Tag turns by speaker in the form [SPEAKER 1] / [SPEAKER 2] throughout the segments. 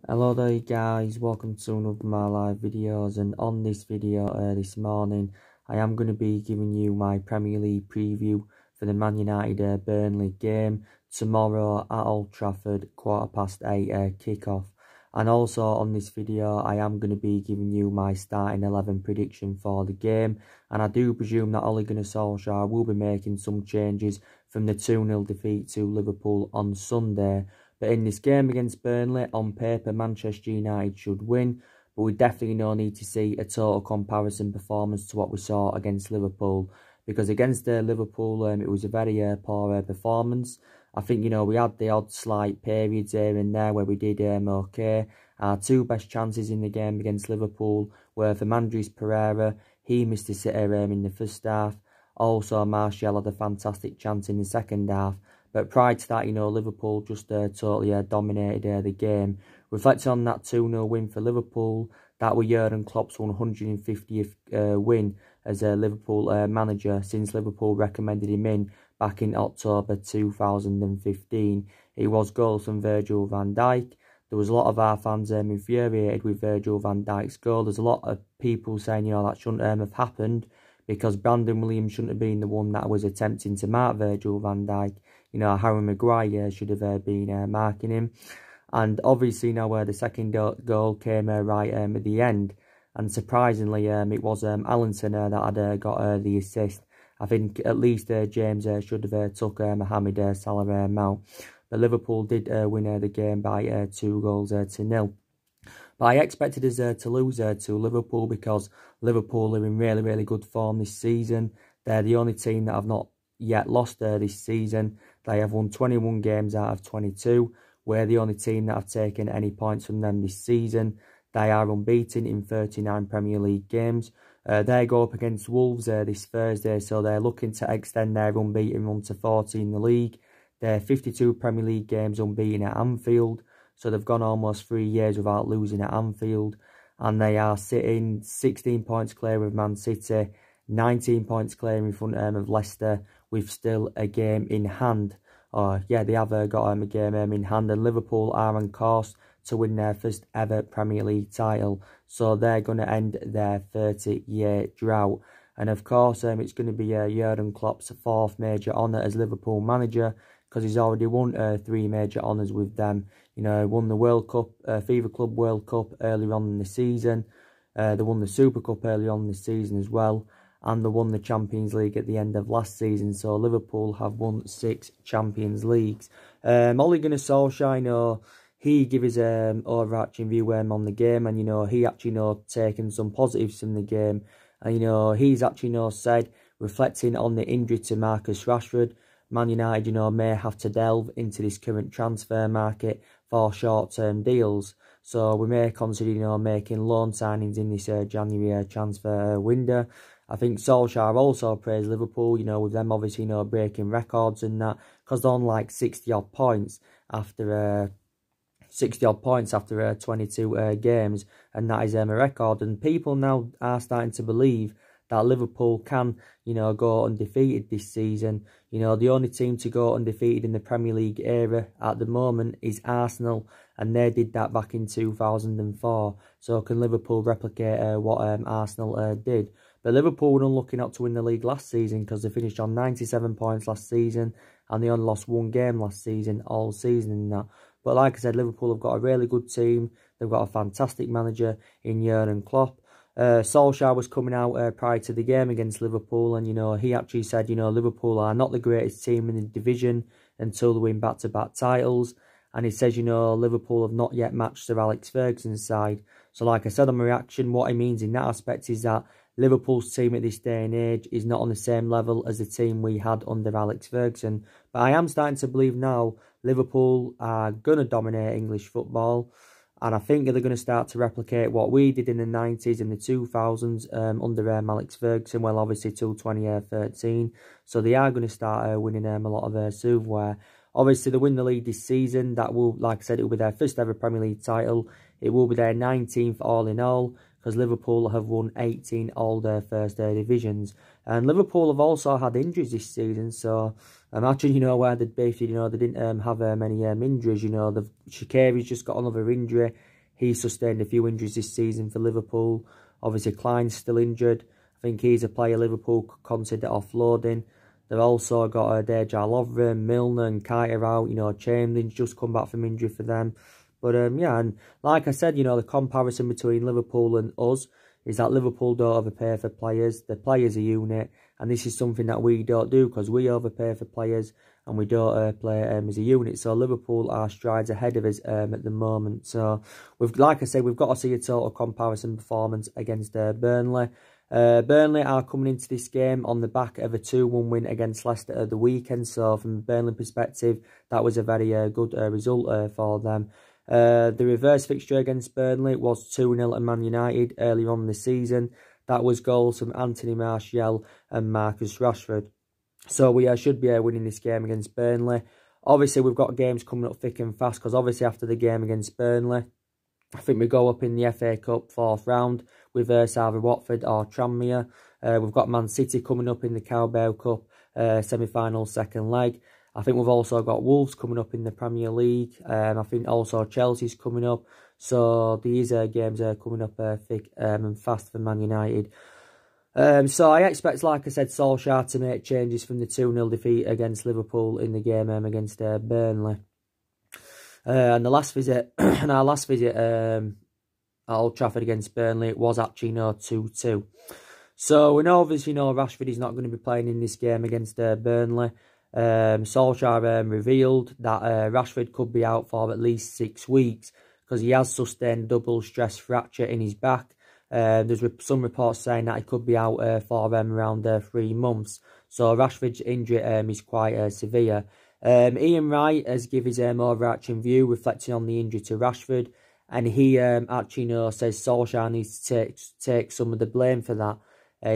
[SPEAKER 1] Hello there guys, welcome to another of my live videos, and on this video this morning I am going to be giving you my Premier League preview for the Man United Burnley game tomorrow at Old Trafford, 8:15 kick-off. And also on this video I am going to be giving you my starting 11 prediction for the game, and I do presume that Ole Gunnar Solskjaer will be making some changes from the 2-0 defeat to Liverpool on Sunday. But in this game against Burnley, on paper, Manchester United should win. But we definitely need to see a total comparison performance to what we saw against Liverpool. Because against Liverpool, it was a very poor performance. I think, we had the odd slight periods here and there where we did okay. Our two best chances in the game against Liverpool were for Andres Pereira. He missed a sitter in the first half. Also, Martial had a fantastic chance in the second half. But prior to that, Liverpool just totally dominated the game. Reflecting on that 2-0 win for Liverpool, that was Jurgen Klopp's 150th win as a Liverpool manager since Liverpool recommended him in back in October 2015. It was goals from Virgil van Dijk. There was a lot of our fans infuriated with Virgil van Dijk's goal. There's a lot of people saying, that shouldn't have happened, because Brandon Williams shouldn't have been the one that was attempting to mark Virgil van Dijk. Harry Maguire should have been marking him. And obviously now the second goal came right at the end. And surprisingly, it was Allinson that had got the assist. I think at least James should have took Mohamed Salah out. But Liverpool did win the game by 2-0. But I expected us to lose to Liverpool, because Liverpool are in really good form this season. They're the only team that have not yet lost this season. They have won 21 games out of 22. We're the only team that have taken any points from them this season. They are unbeaten in 39 Premier League games. They go up against Wolves this Thursday, so they're looking to extend their unbeaten run to 40 in the league. They're 52 Premier League games unbeaten at Anfield, so they've gone almost 3 years without losing at Anfield. And they are sitting 16 points clear of Man City, 19 points clear in front of Leicester, with still a game in hand. They have got a game in hand, and Liverpool are on course to win their first ever Premier League title. So they're going to end their 30-year drought. And of course, it's going to be Jurgen Klopp's fourth major honour as Liverpool manager, because he's already won 3 major honours with them. He won the World Cup, FIFA Club World Cup earlier on in the season. They won the Super Cup early on in the season as well. And they won the Champions League at the end of last season. So Liverpool have won 6 Champions Leagues. Ole Gunnar Solskjaer, he gave his overarching view on the game. And, he actually, taken some positives from the game. And, he's actually, said, reflecting on the injury to Marcus Rashford, Man United, may have to delve into this current transfer market for short-term deals. So we may consider, making loan signings in this January transfer window. I think Solskjaer also praised Liverpool, with them obviously, breaking records and that, because they're on like 60-odd points after 22 games, and that is a record. And people now are starting to believe that Liverpool can, go undefeated this season. The only team to go undefeated in the Premier League era at the moment is Arsenal, and they did that back in 2004. So can Liverpool replicate what Arsenal did? But Liverpool were unlucky not to win the league last season, because they finished on 97 points last season, and they only lost 1 game last season, all season in that. But like I said, Liverpool have got a really good team. They've got a fantastic manager in Jurgen Klopp. Solskjaer was coming out prior to the game against Liverpool, and he actually said Liverpool are not the greatest team in the division until they win back-to-back titles. And he says Liverpool have not yet matched Sir Alex Ferguson's side. So like I said on my reaction, what he means in that aspect is that Liverpool's team at this day and age is not on the same level as the team we had under Alex Ferguson. But I am starting to believe now Liverpool are going to dominate English football. And I think they're going to start to replicate what we did in the 90s and the 2000s under Alex Ferguson. Well, obviously till 2013. So they are going to start winning a lot of silverware. Obviously, they win the league this season. That will, like I said, it will be their first ever Premier League title. It will be their 19th all in all, because Liverpool have won 18 all their first divisions. And Liverpool have also had injuries this season, so imagine, where they'd be if, they didn't have many injuries. Shaqiri's just got another injury. He's sustained a few injuries this season for Liverpool. Obviously, Klein's still injured. I think he's a player Liverpool could consider offloading. They've also got Dejan Lovren, Milner and Keita out. You know, Chamberlain's just come back from injury for them. But yeah, and like I said, you know, the comparison between Liverpool and us is that Liverpool don't overpay for players. The players are a unit, and this is something that we don't do because we overpay for players and we don't play as a unit. So Liverpool are strides ahead of us at the moment. So like I said, we've got to see a total comparison performance against Burnley. Burnley are coming into this game on the back of a 2-1 win against Leicester at the weekend. So from a Burnley perspective, that was a very good result for them. The reverse fixture against Burnley was 2-0 at Man United earlier on in the season. That was goals from Anthony Martial and Marcus Rashford. So we should be winning this game against Burnley. Obviously, we've got games coming up thick and fast because obviously after the game against Burnley, I think we go up in the FA Cup 4th round with either Watford or Tranmere. We've got Man City coming up in the Carabao Cup semi-final 2nd leg. I think we've also got Wolves coming up in the Premier League. I think also Chelsea's coming up. So these games are coming up thick and fast for Man United. So I expect, like I said, Solskjaer to make changes from the 2-0 defeat against Liverpool in the game against Burnley. And the last visit, our last visit at Old Trafford against Burnley, it was actually 2-2. So we know, obviously, Rashford is not going to be playing in this game against Burnley. Solskjaer revealed that Rashford could be out for at least 6 weeks because he has sustained double stress fracture in his back. There's some reports saying that he could be out for around 3 months. So Rashford's injury is quite severe. Ian Wright has given his overarching view, reflecting on the injury to Rashford, and he actually says Solskjaer needs to take some of the blame for that.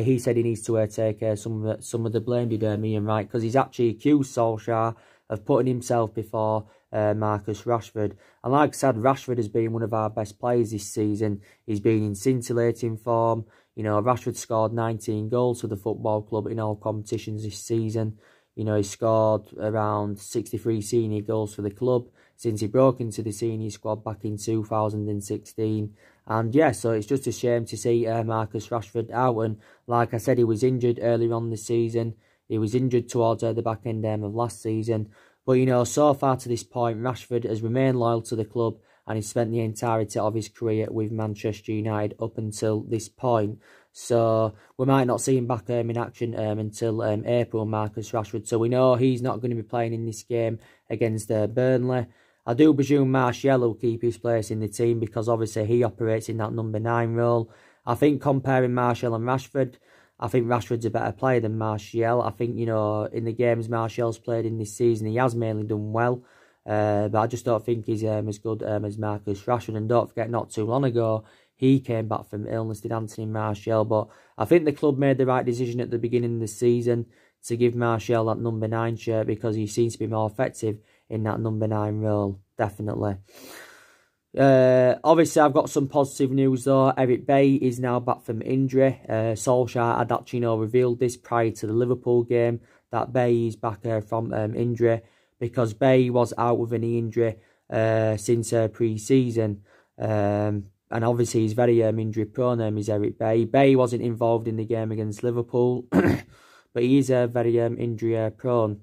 [SPEAKER 1] He said he needs to take some of the blame, did Ian Wright, because he's actually accused Solskjaer of putting himself before Marcus Rashford. And like I said, Rashford has been one of our best players this season. He's been in scintillating form. You know, Rashford scored 19 goals for the football club in all competitions this season. You know, he scored around 63 senior goals for the club since he broke into the senior squad back in 2016. And yeah, so it's just a shame to see Marcus Rashford out. And like I said, he was injured earlier on the season. He was injured towards the back end of last season. But, you know, so far to this point, Rashford has remained loyal to the club and he's spent the entirety of his career with Manchester United up until this point. So we might not see him back in action until April, Marcus Rashford. So we know he's not going to be playing in this game against Burnley. I do presume Martial will keep his place in the team because obviously he operates in that number 9 role. I think comparing Martial and Rashford, I think Rashford's a better player than Martial. I think, you know, in the games Martial's played in this season, he has mainly done well. But I just don't think he's as good as Marcus Rashford. And don't forget, not too long ago, he came back from illness, did Anthony Martial. But I think the club made the right decision at the beginning of the season to give Martial that number 9 shirt because he seems to be more effective in that number 9 role, definitely. Obviously, I've got some positive news though. Eric Bailly is now back from injury. Solskjaer had actually revealed this prior to the Liverpool game, that Bailly is back from injury because Bailly was out with a knee injury since pre-season. And obviously he's very injury prone, is Eric Bailly. Bailly wasn't involved in the game against Liverpool, but he is very injury prone.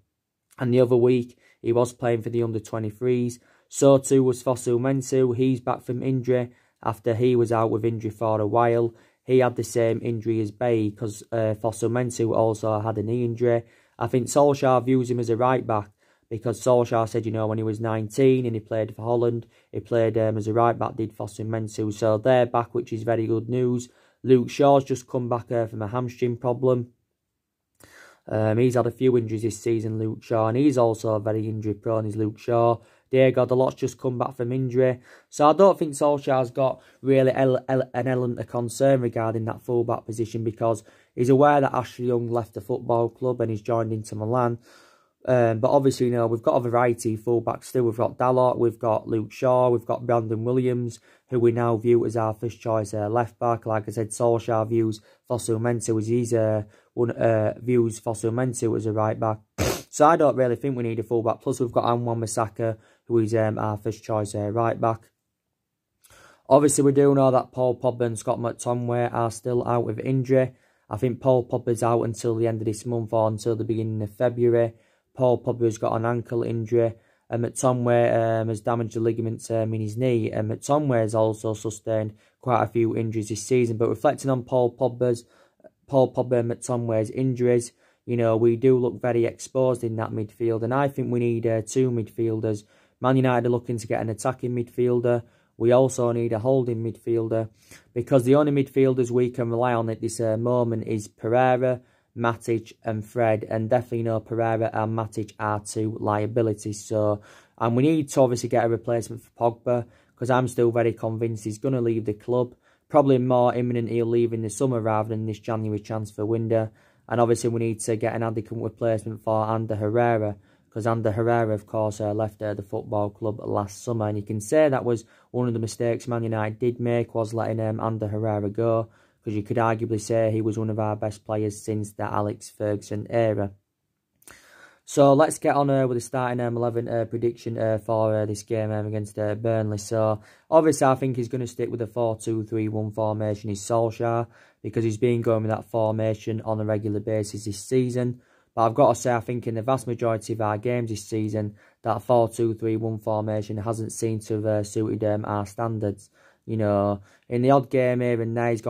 [SPEAKER 1] And the other week, he was playing for the under-23s. So too was Fosu Mensah. He's back from injury after he was out with injury for a while. He had the same injury as Bailly because Fosu Mensah also had a knee injury. I think Solskjaer views him as a right-back because Solskjaer said, you know, when he was 19 and he played for Holland, he played as a right-back, did Fosu Mensah. So they're back, which is very good news. Luke Shaw's just come back from a hamstring problem. He's had a few injuries this season, Luke Shaw, and he's also very injury prone, is Luke Shaw. Diego Dalot's just come back from injury. So I don't think Solskjaer's got really an element of concern regarding that fullback position because he's aware that Ashley Young left the football club and he's joined Inter Milan. But obviously, you know, we've got a variety of fullbacks still. We've got Dalot, we've got Luke Shaw, we've got Brandon Williams, who we now view as our first choice left back. Like I said, Solskjaer views Fosu Mensah as views Fosu Mensah as a right back. So I don't really think we need a fullback. Plus, we've got Wan-Bissaka, who is our first choice right back. Obviously, we do know that Paul Pogba and Scott McTominay are still out with injury. I think Paul Pogba's out until the end of this month or until the beginning of February. Paul Pogba's got an ankle injury. And McTominay has damaged the ligaments in his knee. And McTominay has also sustained quite a few injuries this season. But reflecting on Paul Pogba and McTominay's injuries, you know, we do look very exposed in that midfield. And I think we need two midfielders. Man United are looking to get an attacking midfielder. We also need a holding midfielder, because the only midfielders we can rely on at this moment is Pereira, Matic and Fred, and definitely no Pereira and Matic are two liabilities. So, and we need to obviously get a replacement for Pogba, because I'm still very convinced he's going to leave the club. Probably more imminent he'll leave in the summer rather than this January transfer window. And obviously we need to get an adequate replacement for Ander Herrera, because Ander Herrera, of course, left the football club last summer. And you can say that was one of the mistakes Man United did make, was letting Ander Herrera go, because you could arguably say he was one of our best players since the Alex Ferguson era. So let's get on with the starting 11 prediction for this game against Burnley. So obviously I think he's going to stick with the 4-2-3-1 formation. He's Solskjaer, because he's been going with that formation on a regular basis this season. But I've got to say, I think in the vast majority of our games this season, that 4-2-3-1 formation hasn't seemed to have suited our standards. You know, in the odd game here and there, he's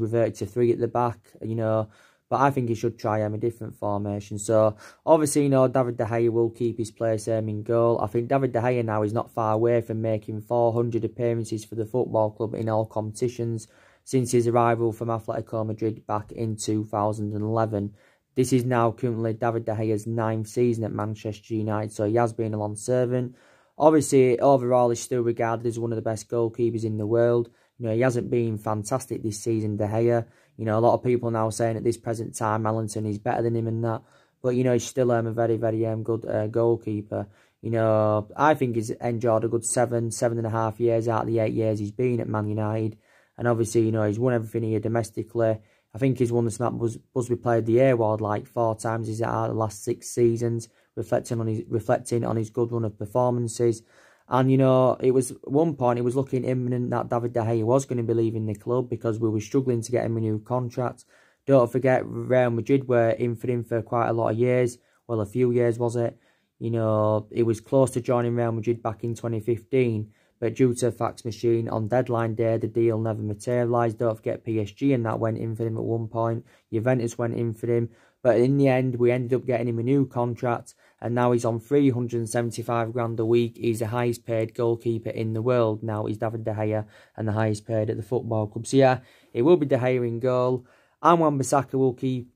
[SPEAKER 1] reverted to 3 at the back, you know. But I think he should try a different formation. So, obviously, you know, David De Gea will keep his place in goal. I think David De Gea now is not far away from making 400 appearances for the football club in all competitions since his arrival from Atletico Madrid back in 2011. This is now currently David De Gea's 9th season at Manchester United, so he has been a long servant. Obviously, overall, he's still regarded as one of the best goalkeepers in the world. You know, he hasn't been fantastic this season, De Gea. You know, a lot of people now saying at this present time, Allenton is better than him and that. But, you know, he's still a very, very good goalkeeper. You know, I think he's enjoyed a good 7.5 years out of the 8 years he's been at Man United. And obviously, you know, he's won everything here domestically. I think he's won the Snap Busby Player of the Year award like 4 times he's out of the last 6 seasons, reflecting on his good run of performances. And, you know, it was at one point, it was looking imminent that David De Gea was going to be leaving the club, because we were struggling to get him a new contract. Don't forget, Real Madrid were in for him for quite a lot of years. Well, a few years, was it? You know, he was close to joining Real Madrid back in 2015. But due to a fax machine, on deadline day, the deal never materialised. Don't forget PSG, and that went in for him at one point. Juventus went in for him. But in the end, we ended up getting him a new contract. And now he's on 375 grand a week. He's the highest paid goalkeeper in the world. Now he's David De Gea, and the highest paid at the football club. So yeah, it will be De Gea in goal. And Wan-Bissaka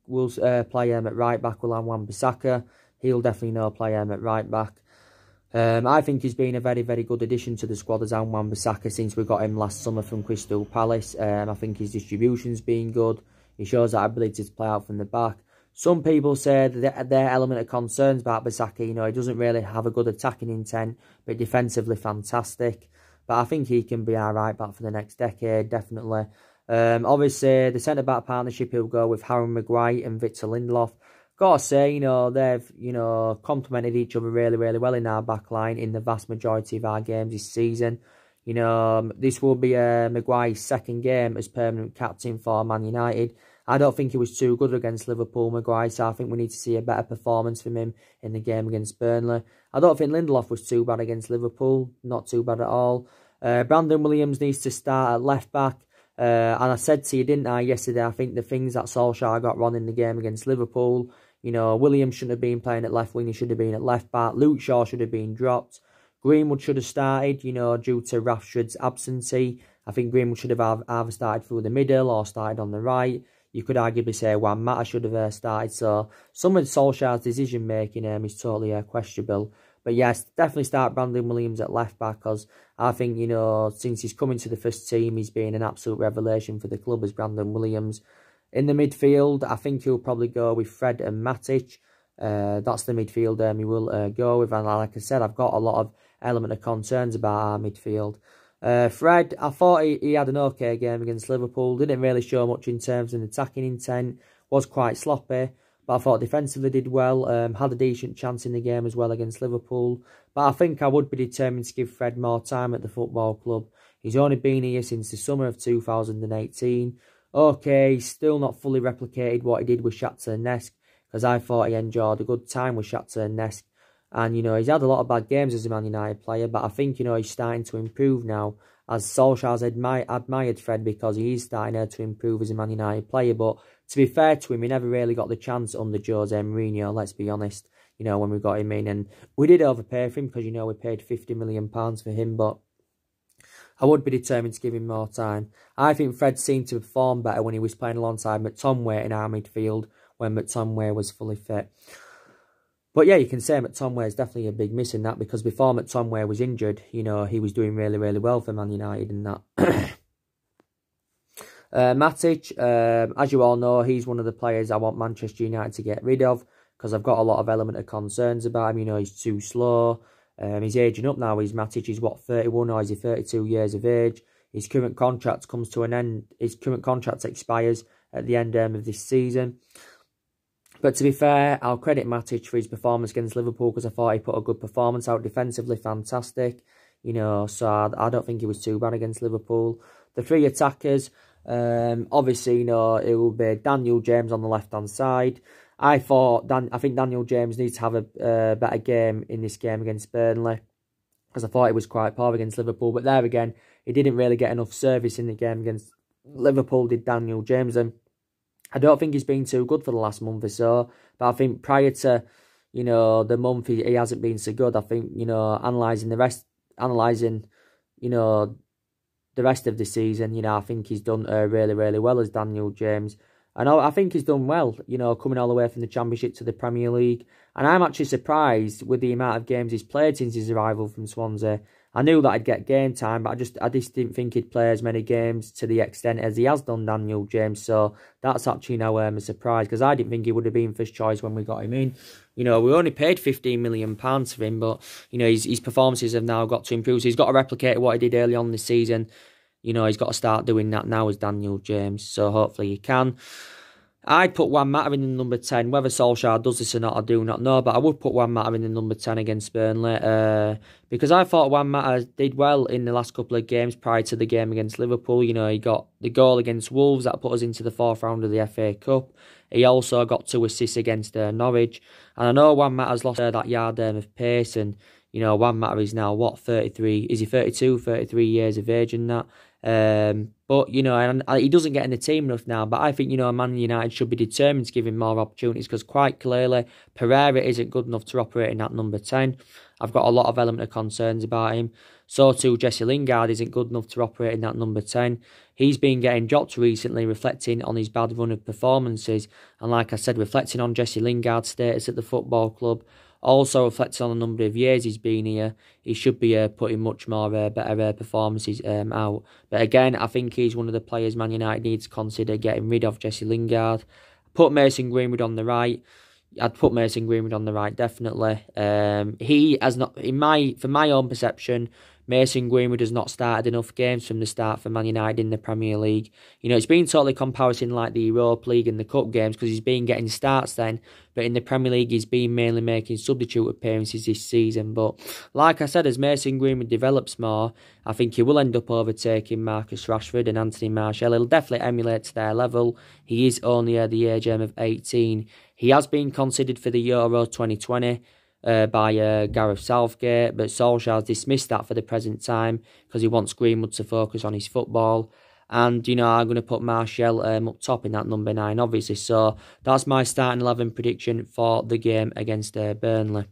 [SPEAKER 1] will play at right back. Will Wan-Bissaka. He'll definitely play at right back. I think he's been a very, very good addition to the squad as Wan-Bissaka since we got him last summer from Crystal Palace. I think his distribution's been good. He shows that ability to play out from the back. Some people say that their element of concerns about Bissaka, you know, he doesn't really have a good attacking intent, but defensively fantastic. But I think he can be our right back for the next decade, definitely. Obviously, the centre-back partnership will go with Harry Maguire and Victor Lindelof. Gotta say, you know, they've, you know, complemented each other really, really well in our back line in the vast majority of our games this season. You know, this will be Maguire's 2nd game as permanent captain for Man United. I don't think he was too good against Liverpool, Maguire, so I think we need to see a better performance from him in the game against Burnley. I don't think Lindelof was too bad against Liverpool, not too bad at all. Brandon Williams needs to start at left-back. And I said to you, didn't I, yesterday, I think the things that Solskjaer got wrong in the game against Liverpool, you know, Williams shouldn't have been playing at left wing, he should have been at left-back. Luke Shaw should have been dropped. Greenwood should have started, you know, due to Rashford's absentee. I think Greenwood should have either started through the middle or started on the right. You could arguably say Juan Mata should have started. So some of Solskjaer's decision-making is totally questionable. But yes, definitely start Brandon Williams at left-back, because I think, you know, since he's coming to the first team, he's been an absolute revelation for the club as Brandon Williams. In the midfield, I think he'll probably go with Fred and Matic. That's the midfield he will go with. And like I said, I've got a lot of element of concerns about our midfield. Fred, I thought he had an okay game against Liverpool. Didn't really show much in terms of attacking intent. Was quite sloppy. But I thought defensively did well, had a decent chance in the game as well against Liverpool. But I think I would be determined to give Fred more time at the football club. He's only been here since the summer of 2018. Okay, he's still not fully replicated what he did with Shakhtar Donetsk, because I thought he enjoyed a good time with Shakhtar Donetsk. And, he's had a lot of bad games as a Man United player, but I think, he's starting to improve now, as Solskjaer's admired Fred because he is starting to improve as a Man United player. But to be fair to him, he never really got the chance under Jose Mourinho, let's be honest, when we got him in. And we did overpay for him because, we paid £50 million for him, but I would be determined to give him more time. I think Fred seemed to perform better when he was playing alongside McTominay in our midfield when McTominay was fully fit. But yeah, you can say McTominay is definitely a big miss in that, because before McTominay was injured, he was doing really, really well for Man United in that. Matic, as you all know, he's one of the players I want Manchester United to get rid of, because I've got a lot of element of concerns about him. He's too slow. He's aging up now. Matic is what, 31 or is he 32 years of age? His current contract comes to an end. His current contract expires at the end of this season. But to be fair, I'll credit Matic for his performance against Liverpool, because I thought he put a good performance out defensively, fantastic. So I don't think he was too bad against Liverpool. The three attackers, obviously, it will be Daniel James on the left-hand side. I think Daniel James needs to have a better game in this game against Burnley, because I thought he was quite poor against Liverpool. But there again, he didn't really get enough service in the game against Liverpool, did Daniel James. And I don't think he's been too good for the last month or so. But I think prior to, the month, he hasn't been so good. I think, analysing the rest of the season, I think he's done really, really well as Daniel James. And I think he's done well, coming all the way from the Championship to the Premier League. And I'm actually surprised with the amount of games he's played since his arrival from Swansea. I knew that I'd get game time, but I just didn't think he'd play as many games to the extent as he has done, Daniel James. So that's actually now a surprise, because I didn't think he would have been first choice when we got him in. We only paid £15 million for him, but, his performances have now got to improve. So he's got to replicate what he did early on this season. He's got to start doing that now as Daniel James. So hopefully he can. I'd put Juan Mata in the number 10. Whether Solskjaer does this or not, I do not know. But I would put Juan Mata in the number 10 against Burnley. Because I thought Juan Mata did well in the last couple of games prior to the game against Liverpool. He got the goal against Wolves that put us into the fourth round of the FA Cup. He also got 2 assists against Norwich. And I know Juan Mata's lost that yard of pace. And, Juan Mata is now, 33? Is he 32, 33 years of age and that? But, and he doesn't get in the team enough now. But I think, Man United should be determined to give him more opportunities, because quite clearly Pereira isn't good enough to operate in that number 10. I've got a lot of element of concerns about him. So too, Jesse Lingard isn't good enough to operate in that number 10. He's been getting dropped recently, reflecting on his bad run of performances. And like I said, reflecting on Jesse Lingard's status at the football club. Also reflecting on the number of years he's been here, he should be putting much more better performances out. But again, I think he's one of the players Man United needs to consider getting rid of, Jesse Lingard. Put Mason Greenwood on the right. I'd put Mason Greenwood on the right, definitely. He has not, for my own perception, Mason Greenwood has not started enough games from the start for Man United in the Premier League. It's been totally comparison like the Europa League and the Cup games, because he's been getting starts then. But in the Premier League, he's been mainly making substitute appearances this season. But like I said, as Mason Greenwood develops more, I think he will end up overtaking Marcus Rashford and Anthony Martial. He'll definitely emulate to their level. He is only at the age of 18. He has been considered for the Euro 2020. By Gareth Southgate, but Solskjaer has dismissed that for the present time because he wants Greenwood to focus on his football. And, I'm going to put Martial up top in that number 9, obviously. So that's my starting 11 prediction for the game against Burnley.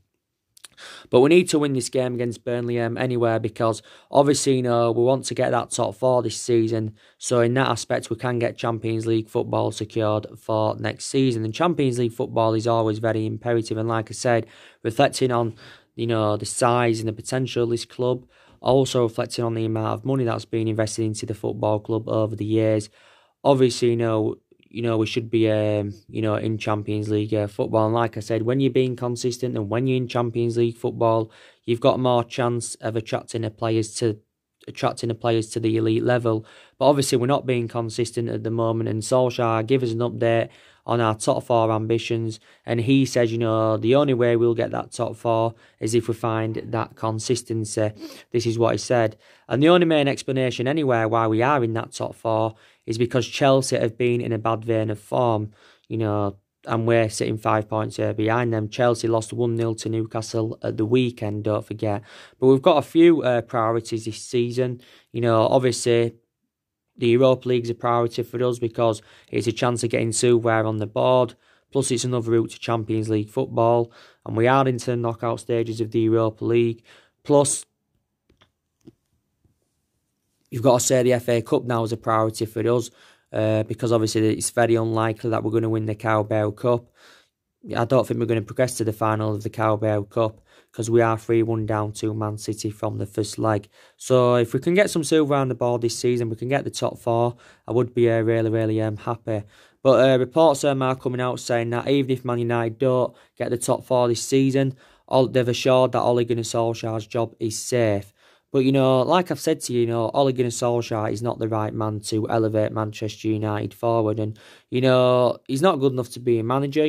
[SPEAKER 1] But we need to win this game against Burnley anywhere, because obviously, we want to get that top 4 this season. So in that aspect, we can get Champions League football secured for next season. And Champions League football is always very imperative. And like I said, reflecting on, the size and the potential of this club, also reflecting on the amount of money that's been invested into the football club over the years. Obviously, we should be, in Champions League football. And like I said, when you're being consistent and when you're in Champions League football, you've got more chance of attracting the players to, attracting the players to the elite level. But obviously we're not being consistent at the moment, and Solskjaer give us an update on our top four ambitions, and he says, the only way we'll get that top four is if we find that consistency. This is what he said. And the only main explanation anywhere why we are in that top four is because Chelsea have been in a bad vein of form, and we're sitting 5 points behind them. Chelsea lost 1-0 to Newcastle at the weekend, don't forget. But we've got a few priorities this season. Obviously, the Europa League's a priority for us because it's a chance of getting silverware on the board. Plus, it's another route to Champions League football. And we are into the knockout stages of the Europa League. Plus, you've got to say the FA Cup now is a priority for us. Because obviously it's very unlikely that we're going to win the Carabao Cup. I don't think we're going to progress to the final of the Carabao Cup because we are 3-1 down to Man City from the first leg. So if we can get some silver on the board this season, we can get the top four, I would be really, really happy. But reports are coming out saying that even if Man United don't get the top four this season, they've assured that Ole Gunnar Solskjaer's job is safe. But, like I've said to you, Ole Gunnar Solskjaer is not the right man to elevate Manchester United forward. And, he's not good enough to be a manager.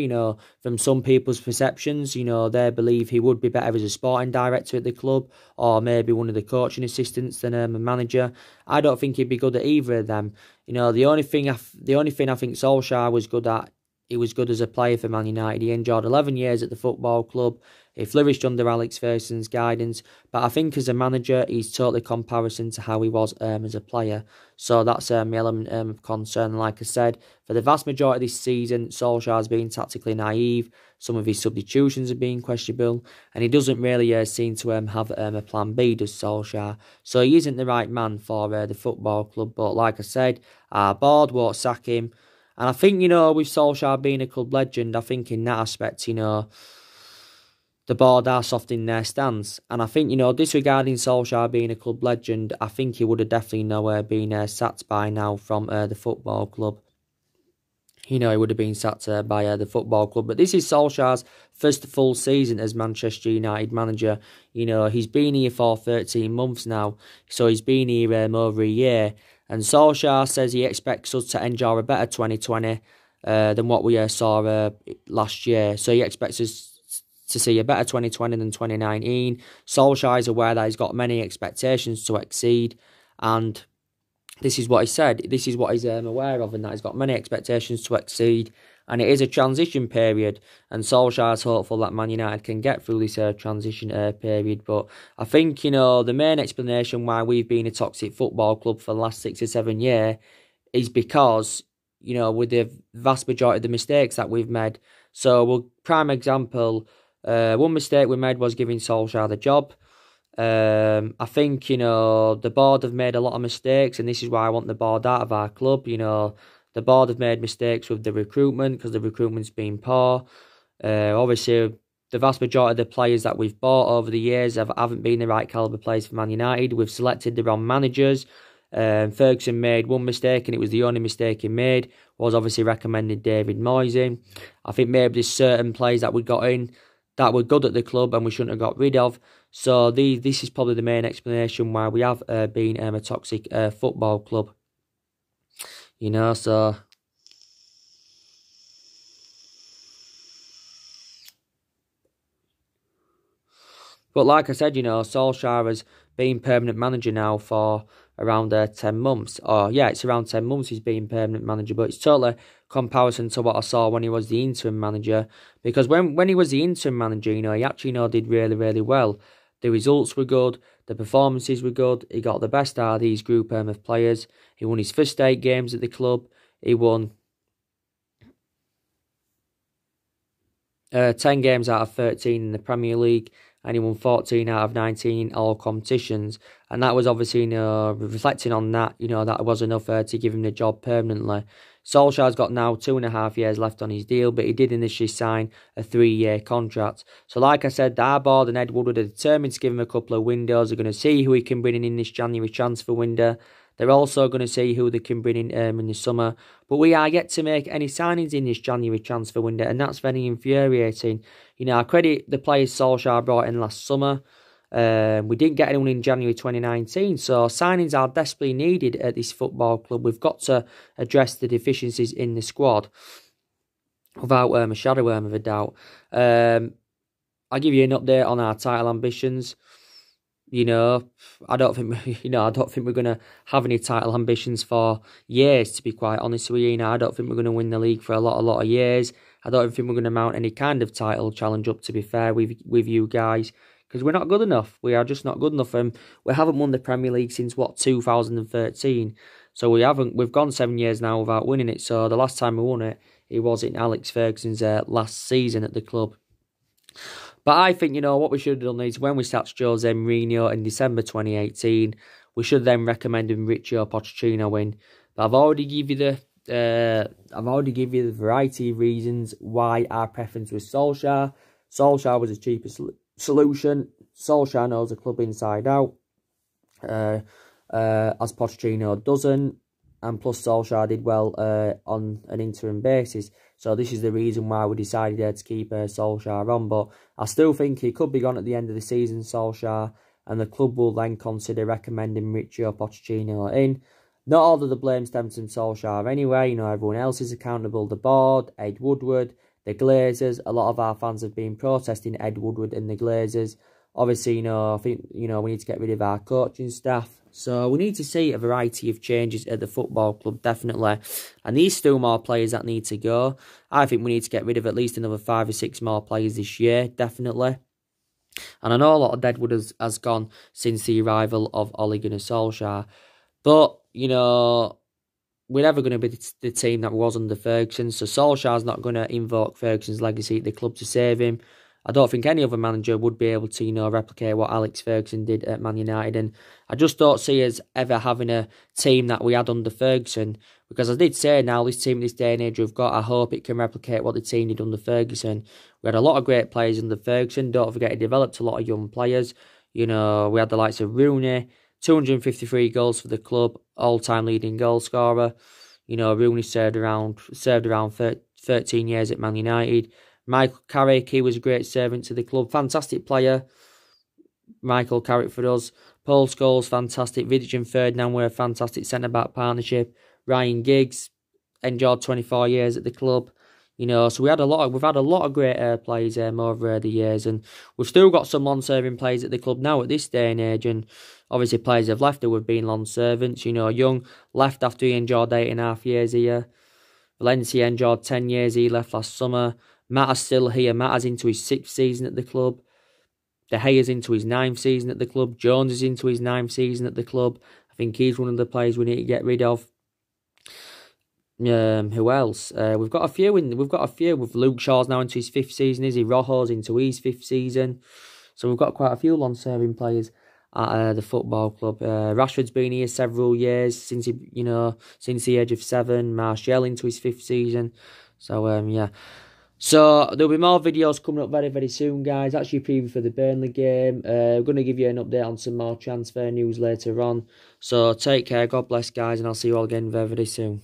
[SPEAKER 1] From some people's perceptions, they believe he would be better as a sporting director at the club or maybe one of the coaching assistants than a manager. I don't think he'd be good at either of them. The only thing I think Solskjaer was good at, he was good as a player for Man United. He enjoyed 11 years at the football club. He flourished under Alex Ferguson's guidance. But I think as a manager, he's totally comparison to how he was as a player. So that's my element of concern. Like I said, for the vast majority of this season, Solskjaer's been tactically naive. Some of his substitutions have been questionable. And he doesn't really seem to have a plan B, does Solskjaer. So he isn't the right man for the football club. But like I said, our board won't sack him. And I think, with Solskjaer being a club legend, I think in that aspect, the board are soft in their stance. And I think, disregarding Solskjaer being a club legend, I think he would have definitely been sacked by now from the football club. He would have been sacked by the football club. But this is Solskjaer's first full season as Manchester United manager. He's been here for 13 months now. So he's been here over a year. And Solskjaer says he expects us to enjoy a better 2020 than what we saw last year. So he expects us to see a better 2020 than 2019. Solskjaer is aware that he's got many expectations to exceed. And this is what he said. This is what he's aware of, and that he's got many expectations to exceed. And it is a transition period. And Solskjaer's hopeful that Man United can get through this transition period. But I think, the main explanation why we've been a toxic football club for the last 6 or 7 years is because, with the vast majority of the mistakes that we've made. So, prime example, one mistake we made was giving Solskjaer the job. I think, the board have made a lot of mistakes, and this is why I want the board out of our club. The board have made mistakes with the recruitment because the recruitment's been poor. Obviously, the vast majority of the players that we've bought over the years haven't been the right calibre players for Man United. We've selected the wrong managers. Ferguson made one mistake, and it was the only mistake he made, was obviously recommending David Moyes. I think maybe there's certain players that we got in that were good at the club and we shouldn't have got rid of. So this is probably the main explanation why we have been a toxic football club. So... But like I said, Solskjaer has been permanent manager now for around 10 months. It's around 10 months he's been permanent manager, but it's totally comparison to what I saw when he was the interim manager. Because when he was the interim manager, he actually did really, really well. The results were good, the performances were good, he got the best out of these group of players. He won his first 8 games at the club, he won 10 games out of 13 in the Premier League, and he won 14 out of 19 in all competitions. And that was obviously, reflecting on that, that was enough to give him the job permanently. Solskjaer's got now 2.5 years left on his deal, but he did initially sign a 3-year contract. So like I said, our board and Ed Woodward are determined to give him a couple of windows. They're going to see who he can bring in this January transfer window. They're also going to see who they can bring in the summer. But we are yet to make any signings in this January transfer window, and that's very infuriating. I credit the players Solskjaer brought in last summer. We didn't get anyone in January 2019, so signings are desperately needed at this football club. We've got to address the deficiencies in the squad without a shadow of a doubt. I'll give you an update on our title ambitions. You know, I don't think we're gonna have any title ambitions for years. To be quite honest with you, I don't think we're gonna win the league for a lot of years. I don't think we're gonna mount any kind of title challenge up. To be fair with you guys, because we're not good enough. We are just not good enough, and we haven't won the Premier League since 2013. So we've gone 7 years now without winning it. So the last time we won it, it was in Alex Ferguson's last season at the club. But I think, what we should have done is when we sacked Jose Mourinho in December 2018, we should then recommend Mauricio Pochettino in. But I've already give you the variety of reasons why our preference was Solskjaer. Solskjaer was the cheapest solution. Solskjaer knows the club inside out, as Pochettino doesn't. And plus Solskjaer did well on an interim basis. So this is the reason why we decided to keep Solskjaer on. But I still think he could be gone at the end of the season, Solskjaer. And the club will then consider recommending Mauricio Pochettino in. Not all of the blame stems from Solskjaer anyway. Everyone else is accountable. The board, Ed Woodward, the Glazers. A lot of our fans have been protesting Ed Woodward and the Glazers. Obviously, I think, we need to get rid of our coaching staff. So we need to see a variety of changes at the football club, definitely. And there's still more players that need to go. I think we need to get rid of at least another 5 or 6 more players this year, definitely. And I know a lot of Deadwood has gone since the arrival of Ole Gunnar Solskjaer. But, we're never going to be the team that was under Ferguson. So Solskjaer's not going to invoke Ferguson's legacy at the club to save him. I don't think any other manager would be able to, replicate what Alex Ferguson did at Man United. And I just don't see us ever having a team that we had under Ferguson. Because I did say now, this team, this day and age we've got, I hope it can replicate what the team did under Ferguson. We had a lot of great players under Ferguson. Don't forget, he developed a lot of young players. We had the likes of Rooney, 253 goals for the club, all-time leading goal scorer. Rooney served around 13 years at Man United. Michael Carrick, he was a great servant to the club. Fantastic player, Michael Carrick for us. Paul Scholes, fantastic. Vidic and Ferdinand were a fantastic centre-back partnership. Ryan Giggs enjoyed 24 years at the club. So we've had a lot of great players over the years, and we've still got some long-serving players at the club now at this day and age. And obviously, players have left who have been long servants. Young left after he enjoyed 8.5 years here. Valencia enjoyed 10 years. He left last summer. Matta's still here. Matta's into his 6th season at the club. De Gea's into his 9th season at the club. Jones is into his 9th season at the club. I think he's one of the players we need to get rid of. Who else? We've got a few with Luke Shaw's now into his 5th season. Izzy Rojo's into his 5th season. So we've got quite a few long-serving players at the football club. Rashford's been here several years since since the age of 7. Martial into his 5th season. So yeah. So there'll be more videos coming up very, very soon, guys. That's your preview for the Burnley game. We're going to give you an update on some more transfer news later on. So take care, God bless, guys, and I'll see you all again very, very soon.